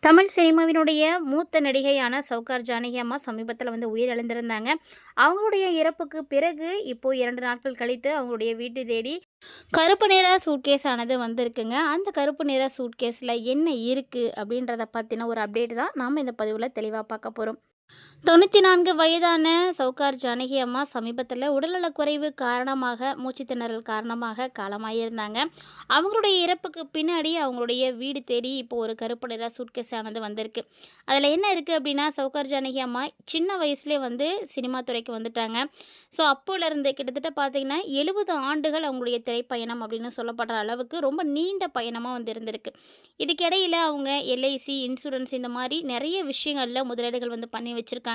தமிழ் சினிமாவினுடைய மூத்த நடிகையான சௌகார் ஜானகி அம்மா சமீபத்தில் உயிரிழந்திருந்தாங்க. அவங்களுடைய இறப்புக்கு பிறகு இப்போ 2 நாட்கள் கழித்து அவங்களுடைய வீட்டு தேடி கருப்பு நிற சூட்கேஸ் ஆனது வந்திருக்குங்க. அந்த கருப்பு நிற சூட்கேஸில் என்ன இருக்குது அப்படின்றத பற்றின ஒரு அப்டேட் தான் நாம் இந்த பதிவில் தெளிவாக பார்க்க போகிறோம். 94 வயதான சௌகார் ஜானகி அம்மா சமீபத்தில் உடல்நலக்குறைவு காரணமாக மூச்சுத்திணறல் காரணமாக காலமாயிருந்தாங்க. அவங்களுடைய இறப்புக்கு பின்னாடி அவங்களுடைய வீடு தேடி இப்போ ஒரு கருப்பு நிற சூட்கேஸ் ஆனது வந்திருக்கு. அதில் என்ன இருக்குது அப்படின்னா, சௌகார் ஜானகி அம்மா சின்ன வயசுலேயே சினிமா துறைக்கு வந்துட்டாங்க. ஸோ அப்போலேருந்து கிட்டத்தட்ட பார்த்திங்கன்னா 70 ஆண்டுகள் அவங்களுடைய திரைப்பயணம் அப்படின்னு சொல்லப்படுற அளவுக்கு ரொம்ப நீண்ட பயணமாக இருந்திருக்கு. இதுக்கிடையில் அவங்க எல்ஐசி இன்சூரன்ஸ் இந்த மாதிரி நிறைய விஷயங்களில் முதலீடுகள் பண்ணி வச்சுருக்காங்க.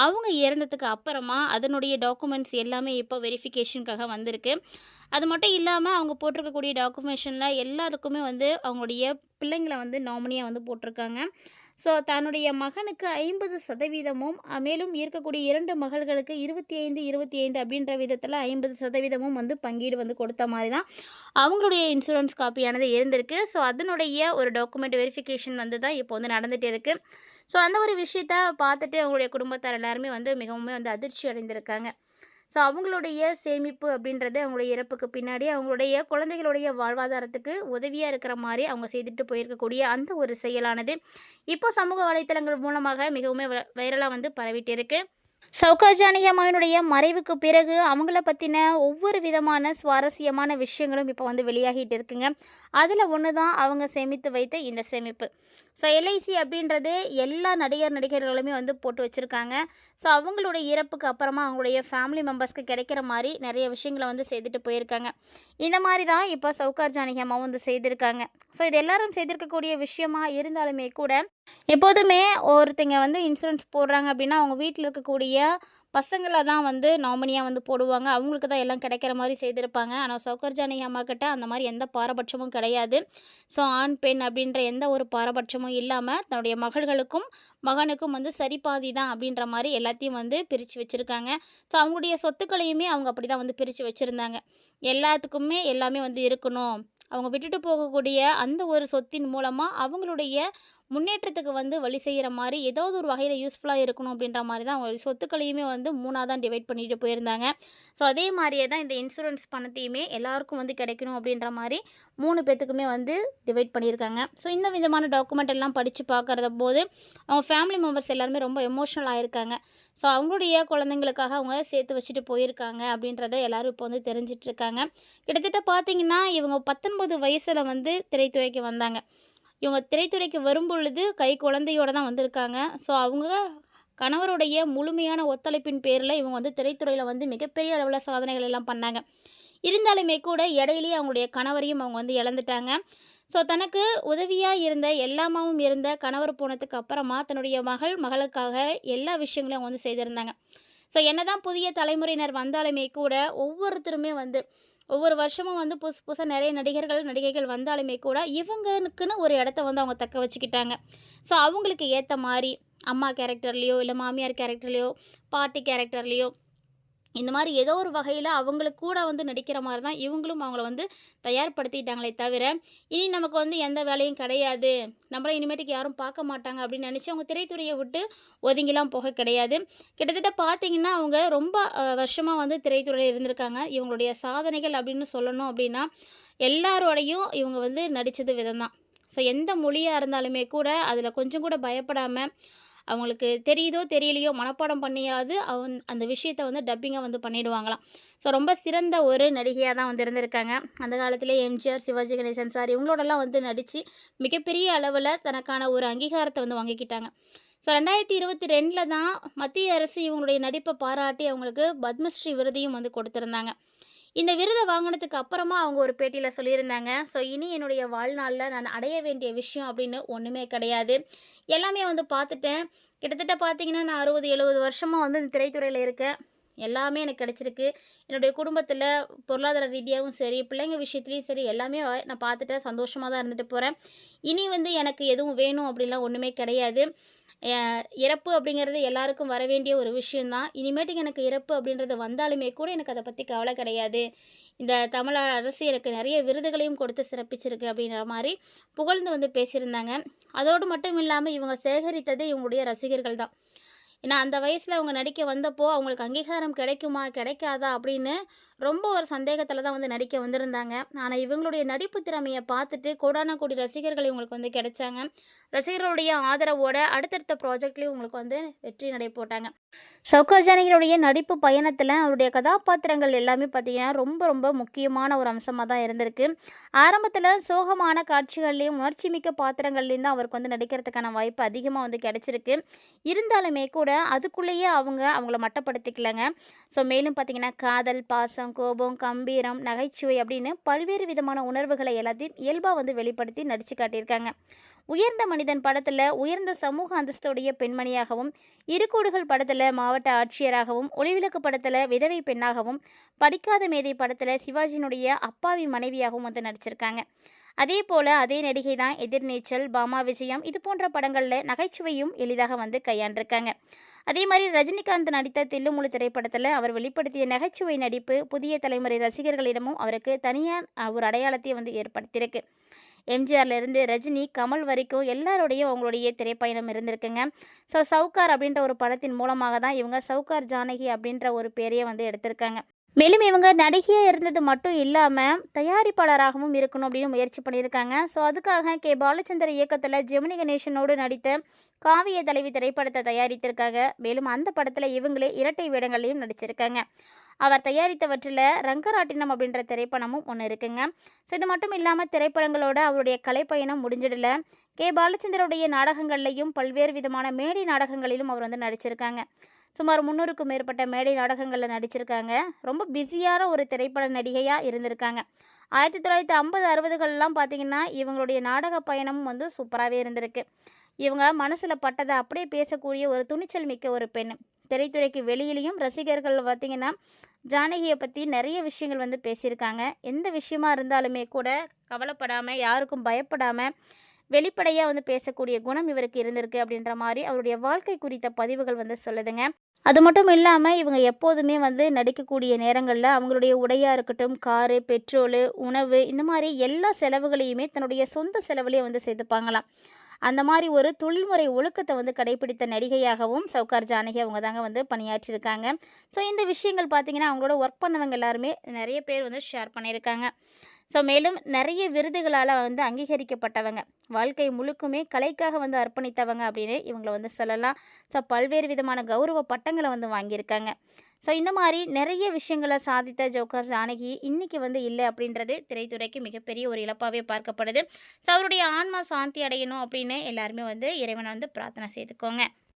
அவங்க இறந்ததுக்கு அப்புறமா அதனுடைய டாக்குமெண்ட்ஸ் எல்லாமே இப்போ வெரிஃபிகேஷனுக்காக வந்திருக்கு. அது மட்டும் இல்லாமல் அவங்க போட்டிருக்கக்கூடிய டாக்குமெண்டேஷனில் எல்லாருக்குமே அவங்களுடைய பிள்ளைங்களை நாமினியாக போட்டிருக்காங்க. ஸோ தன்னுடைய மகனுக்கு 50%, மேலும் இருக்கக்கூடிய 2 மகள்களுக்கு 25 அப்படின்ற விதத்தில் 50% பங்கீடு கொடுத்த மாதிரி தான் அவங்களுடைய இன்சூரன்ஸ் காப்பியானது இருந்திருக்கு. ஸோ அதனுடைய ஒரு டாக்குமெண்ட் வெரிஃபிகேஷன் தான் இப்போ நடந்துகிட்டு இருக்குது. ஸோ அந்த ஒரு விஷயத்தை பார்த்துட்டு அவங்களுடைய குடும்பத்தார் எல்லாருமே மிகவும் அதிர்ச்சி அடைந்திருக்காங்க. ஸோ அவங்களுடைய சேமிப்பு அப்படின்றது அவங்களுடைய இறப்புக்கு பின்னாடி அவங்களுடைய குழந்தைகளுடைய வாழ்வாதாரத்துக்கு உதவியாக இருக்கிற மாதிரி அவங்க செய்துட்டு போயிருக்கக்கூடிய அந்த ஒரு செயலானது இப்போ சமூக வலைத்தளங்கள் மூலமாக மிகவும் வைரலாக பரவிட்டு இருக்கு. சௌகார் ஜானகி அம்மாவினுடைய மறைவுக்கு பிறகு அவங்கள பற்றின ஒவ்வொரு விதமான சுவாரஸ்யமான விஷயங்களும் இப்போ வெளியாகிட்டு இருக்குங்க. அதில் ஒன்று தான் அவங்க சேமித்து வைத்த இந்த சேமிப்பு. ஸோ எல்ஐசி அப்படின்றது எல்லா நடிகர்களுமே போட்டு வச்சுருக்காங்க. ஸோ அவங்களுடைய இறப்புக்கு அப்புறமா அவங்களுடைய ஃபேமிலி மெம்பர்ஸ்க்கு கிடைக்கிற மாதிரி நிறைய விஷயங்களை செய்துட்டு போயிருக்காங்க. இந்த மாதிரி தான் இப்போ சௌகார் ஜானகி அம்மாவும் செய்திருக்காங்க. ஸோ இது எல்லாரும் செய்திருக்கக்கூடிய விஷயமா இருந்தாலுமே கூட எப்போதுமே ஒருத்தங்க இன்சூரன்ஸ் போடுறாங்க அப்படின்னா அவங்க வீட்டில் இருக்கக்கூடிய பசங்களை தான் நாமினியாக போடுவாங்க. அவங்களுக்கு தான் எல்லாம் கிடைக்கிற மாதிரி செய்திருப்பாங்க. ஆனால் சௌகார் ஜானகி அம்மா கிட்ட அந்த மாதிரி எந்த பாரபட்சமும் கிடையாது. ஸோ ஆண் பெண் அப்படின்ற எந்த ஒரு பாரபட்சமும் இல்லாமல் தன்னுடைய மகள்களுக்கும் மகனுக்கும் சரிபாதி தான் அப்படின்ற மாதிரி எல்லாத்தையும் பிரித்து வச்சுருக்காங்க. ஸோ அவங்களுடைய சொத்துக்களையுமே அவங்க அப்படி தான் பிரித்து வச்சுருந்தாங்க. எல்லாத்துக்குமே எல்லாமே இருக்கணும். அவங்க விட்டுட்டு போகக்கூடிய அந்த ஒரு சொத்தின் மூலமாக அவங்களுடைய முன்னேற்றத்துக்கு வழி செய்கிற மாதிரி ஏதாவது ஒரு வகையில் யூஸ்ஃபுல்லாக இருக்கணும் அப்படின்ற மாதிரி தான் அவங்க சொத்துக்களையுமே 3ஆக தான் டிவைட் பண்ணிட்டு போயிருந்தாங்க. ஸோ அதே மாதிரியே தான் இந்த இன்சூரன்ஸ் பணத்தையுமே எல்லாருக்கும் கிடைக்கணும் அப்படின்ற மாதிரி 3 பேத்துக்குமே டிவைட் பண்ணியிருக்காங்க. ஸோ இந்த விதமான டாக்குமெண்ட் எல்லாம் படித்து பார்க்குறத போது அவங்க ஃபேமிலி மெம்பர்ஸ் எல்லாருமே ரொம்ப எமோஷ்னல் ஆகிருக்காங்க. ஸோ அவங்களுடைய குழந்தைங்களுக்காக அவங்க சேர்த்து வச்சுட்டு போயிருக்காங்க அப்படின்றத எல்லோரும் இப்போ தெரிஞ்சிட்ருக்காங்க. கிட்டத்தட்ட பார்த்திங்கன்னா இவங்க 19 வயசில் திரைத்துறைக்கு வந்தாங்க. இவங்க திரைத்துறைக்கு வரும்பொழுது கை குழந்தையோடு தான் வந்திருக்காங்க. ஸோ அவங்க கணவருடைய முழுமையான ஒத்துழைப்பின் பேரில் இவங்க திரைத்துறையில் மிகப்பெரிய அளவில் சாதனைகள் எல்லாம் பண்ணாங்க. இருந்தாலுமே கூட இடையிலேயே அவங்களுடைய கணவரையும் அவங்க இழந்துட்டாங்க. ஸோ தனக்கு உதவியாக இருந்த எல்லாமாவும் இருந்த கணவர் போனதுக்கு அப்புறமா தன்னுடைய மகளுக்காக எல்லா விஷயங்களையும் அவங்க செய்திருந்தாங்க. ஸோ என்னதான் புதிய தலைமுறையினர் வந்தாலுமே கூட ஒவ்வொருத்தருமே ஒவ்வொரு வருஷமும் புதுசு புதுசாக நிறைய நடிகைகள் வந்தாலுமே கூட இவங்களுக்குன்னு ஒரு இடத்த அவங்க தக்க வச்சுக்கிட்டாங்க. ஸோ அவங்களுக்கு ஏற்ற மாதிரி அம்மா கேரக்டர்லேயோ இல்லை மாமியார் கேரக்டர்லேயோ பாட்டி கேரக்டர்லேயோ இந்த மாதிரி ஏதோ ஒரு வகையில் அவங்களுக்கு கூட நடிக்கிற மாதிரி தான் இவங்களும் அவங்கள தயார்படுத்திட்டாங்களே தவிர இனி நமக்கு எந்த வேலையும் கிடையாது, நம்மளை இனிமேட்டுக்கு யாரும் பார்க்க மாட்டாங்க அப்படின்னு நினச்சி அவங்க திரைத்துறையை விட்டு ஒதுங்கிலாம் போக கிடையாது. கிட்டத்தட்ட பார்த்திங்கன்னா அவங்க ரொம்ப வருஷமாக திரைத்துறையில் இருந்திருக்காங்க. இவங்களுடைய சாதனைகள் அப்படின்னு சொல்லணும் அப்படின்னா எல்லாரோடையும் இவங்க நடித்தது விதம் தான். ஸோ எந்த மொழியாக இருந்தாலுமே கூட அதில் கொஞ்சம் கூட பயப்படாமல் அவங்களுக்கு தெரியுதோ தெரியலையோ மனப்பாடம் பண்ணியாவது அந்த விஷயத்தை டப்பிங்காக பண்ணிடுவாங்களாம். ஸோ ரொம்ப சிறந்த ஒரு நடிகையாக தான் இருந்திருக்காங்க. அந்த காலத்திலே எம்ஜிஆர், சிவாஜி கணேசன் சார் இவங்களோடலாம் நடித்து மிகப்பெரிய அளவில் தனக்கான ஒரு அங்கீகாரத்தை வாங்கிக்கிட்டாங்க. ஸோ 2022 தான் மத்திய அரசு இவங்களுடைய நடிப்பை பாராட்டி அவங்களுக்கு பத்மஸ்ரீ விருதையும் கொடுத்துருந்தாங்க. இந்த விருதை வாங்கினதுக்கு அப்புறமா அவங்க ஒரு பேட்டியில் சொல்லியிருந்தாங்க, ஸோ இனி என்னுடைய வாழ்நாளில் நான் அடைய வேண்டிய விஷயம் அப்படின்னு ஒன்றுமே கிடையாது, எல்லாமே பார்த்துட்டேன். கிட்டத்தட்ட பார்த்திங்கன்னா நான் 60-70 வருஷமாக இந்த திரைத்துறையில் இருக்கேன். எல்லாமே எனக்கு கிடச்சிருக்கு. என்னுடைய குடும்பத்தில் பொருளாதார ரீதியாகவும் சரி, பிள்ளைங்க விஷயத்துலேயும் சரி எல்லாமே நான் பார்த்துட்டேன். சந்தோஷமாக தான் இருந்துட்டு போகிறேன். இனி எனக்கு எதுவும் வேணும் அப்படின்லாம் ஒன்றுமே கிடையாது. இறப்பு அப்படிங்கிறது எல்லாருக்கும் வர வேண்டிய ஒரு விஷயந்தான். இனிமேட்டுக்கு எனக்கு இறப்பு அப்படின்றது வந்தாலுமே கூட எனக்கு அத பத்தி கவலை கிடையாது. இந்த தமிழ் அரசு எனக்கு நிறைய விருதுகளையும் கொடுத்து சிறப்பிச்சிருக்கு அப்படின்ற மாரி புகழ்ந்து வந்து பேசியிருந்தாங்க. அதோடு மட்டும் இல்லாம இவங்க சேகரித்தது இவங்களுடைய ரசிகர்கள் தான். ஏன்னா அந்த வயசுல அவங்க நடிக்க வந்தப்போ, அவங்களுக்கு அங்கீகாரம் கிடைக்குமா? கிடைக்காதா? அப்படின்னு ரொம்ப ஒரு சந்தேகத்தில தான் வந்து நடிக்க வந்திருந்தாங்க. ஆனா இவங்களுடைய நடிப்பு திறமைய பார்த்துட்டு கோடான கோடி ரசிகர்கள் இவங்களுக்கு வந்து கிடைச்சாங்க. ரசிகர்களுடைய ஆதரவோட அடுத்தடுத்த ப்ராஜெக்ட்லயும் இவங்களுக்கு வந்து வெற்றி நடை போட்டாங்க. சௌகார் ஜானகியுடைய நடிப்பு பயணத்தில அவருடைய கதாபாத்திரங்கள் எல்லாமே பார்த்தீங்கன்னா, ரொம்ப ரொம்ப முக்கியமான ஒரு அம்சமா தான் இருந்திருக்கு. ஆரம்பத்தில சோகமான காட்சிகள்லயும், உணர்ச்சிமிக்க பாத்திரங்கள்லயும் தான் அவருக்கு வந்து நடிக்கிறதுக்கான வாய்ப்பு அதிகமா வந்து கிடைச்சிருக்கு. இருந்தாலுமே கூட அதுக்குள்ளேயே அவங்கள மட்டப்படுத்திக்கலங்க. ஸோ மேலும் பார்த்தீங்கன்னா, காதல், பாசம், கோபம், கம்பீரம், நகைச்சுவை அப்படின்னு பல்வேறு விதமான உணர்வுகளை எல்லாத்தையும் இயல்பா வந்து வெளிப்படுத்தி நடிச்சு காட்டியிருக்காங்க. உயர்ந்த மனிதன் படத்துல உயர்ந்த சமூக அந்தஸ்துடைய பெண்மணியாகவும், இருகோடுகள் படத்துல மாவட்ட ஆட்சியராகவும், ஒளிவிளக்கு படத்துல விதவை பெண்ணாகவும், படிக்காத மேதை படத்துல சிவாஜியினுடைய அப்பாவி மனைவியாகவும் வந்து நடிச்சிருக்காங்க. அதே போல அதே நடிகை தான் எதிர்நீச்சல், பாமா விஜயம் இது போன்ற படங்கள்ல நகைச்சுவையும் எளிதாக வந்து கையாண்டிருக்காங்க. அதே மாதிரி ரஜினிகாந்த் நடித்த தில்லுமுழு திரைப்படத்தில் அவர் வெளிப்படுத்திய நகைச்சுவை நடிப்பு புதிய தலைமுறை ரசிகர்களிடமும் அவருக்கு தனியார் ஒரு அடையாளத்தை வந்து ஏற்படுத்தியிருக்கு. எம்ஜிஆர்ல இருந்து ரஜினி, கமல் வரைக்கும் எல்லாரோடையும் அவங்களுடைய திரைப்பயணம் இருந்திருக்குங்க. ஸோ சவுகார் அப்படின்ற ஒரு படத்தின் மூலமாக தான் இவங்க சவுகார் ஜானகி அப்படின்ற ஒரு பேரையே வந்து எடுத்திருக்காங்க. மேலும் இவங்க நடிகையாக இருந்தது மட்டும் இல்லாமல் தயாரிப்பாளராகவும் இருக்கணும் அப்படின்னு முயற்சி பண்ணியிருக்காங்க. ஸோ அதுக்காக கே பாலச்சந்தர் இயக்கத்தில் ஜெமினி கணேசனோடு நடித்த காவிய தலைவி திரைப்படத்தை தயாரித்திருக்காங்க. மேலும் அந்த படத்தில் இவங்களே இரட்டை வேடங்களையும் நடிச்சிருக்காங்க. அவர் தயாரித்தவற்றில் ரங்கராட்டினம் அப்படின்ற திரைப்படமும் ஒன்று இருக்குங்க. ஸோ இது மட்டும் இல்லாமல் திரைப்படங்களோட அவருடைய கலைப்பயணம் முடிஞ்சிடல. கே பாலச்சந்தருடைய நாடகங்கள்லையும் பல்வேறு விதமான மேடை நாடகங்களிலும் அவர் வந்து நடிச்சிருக்காங்க. சுமார் 300க்கும் மேற்பட்ட மேடை நாடகங்களில் நடிச்சிருக்காங்க. ரொம்ப பிஸியான ஒரு திரைப்பட நடிகையாக இருந்திருக்காங்க. 1950 60கள்லாம் பார்த்தீங்கன்னா இவங்களுடைய நாடக பயணமும் வந்து சூப்பராகவே இருந்திருக்கு. இவங்க மனசில் பட்டதை அப்படியே பேசக்கூடிய ஒரு துணிச்சல் மிக்க ஒரு பெண். திரைத்துறைக்கு வெளியிலையும் ரசிகர்கள் பார்த்திங்கன்னா ஜானகியை பற்றி நிறைய விஷயங்கள் வந்து பேசியிருக்காங்க. எந்த விஷயமா இருந்தாலுமே கூட கவலைப்படாமல், யாருக்கும் பயப்படாமல் வெளிப்படையாக வந்து பேசக்கூடிய குணம் இவருக்கு இருந்திருக்கு அப்படின்ற மாதிரி அவருடைய வாழ்க்கை குறித்த பதிவுகள் வந்து சொல்லுதுங்க. அது மட்டும் இல்லாமல் இவங்க எப்போதுமே வந்து நடிக்கக்கூடிய நேரங்களில் அவங்களுடைய உடையாக இருக்கட்டும், காரு, பெட்ரோலு, உணவு இந்த மாதிரி எல்லா செலவுகளையுமே தன்னுடைய சொந்த செலவுலேயே வந்து சேர்த்துப்பாங்களாம். அந்த மாதிரி ஒரு தொழில்முறை ஒழுக்கத்தை வந்து கடைபிடித்த நடிகையாகவும் சவுகார் ஜானகி அவங்க தாங்க வந்து பணியாற்றியிருக்காங்க. ஸோ இந்த விஷயங்கள் பார்த்திங்கன்னா அவங்களோட ஒர்க் பண்ணவங்க எல்லாருமே நிறைய பேர் வந்து ஷேர் பண்ணியிருக்காங்க. ஸோ மேலும் நிறைய விருதுகளால் வந்து அங்கீகரிக்கப்பட்டவங்க, வாழ்க்கை முழுக்குமே கலைக்காக வந்து அர்ப்பணித்தவங்க அப்படின்னு இவங்களை வந்து சொல்லலாம். ஸோ பல்வேறு விதமான கௌரவ பட்டங்களை வந்து வாங்கியிருக்காங்க. ஸோ இந்த மாதிரி நிறைய விஷயங்களை சாதித்த சவுகார் ஜானகி இன்னைக்கு வந்து இல்லை அப்படின்றது திரைத்துறைக்கு மிகப்பெரிய ஒரு இழப்பாகவே பார்க்கப்படுது. ஸோ அவருடைய ஆன்மா சாந்தி அடையணும் அப்படின்னு எல்லாருமே வந்து இறைவனை வந்து பிரார்த்தனை செய்துக்கோங்க.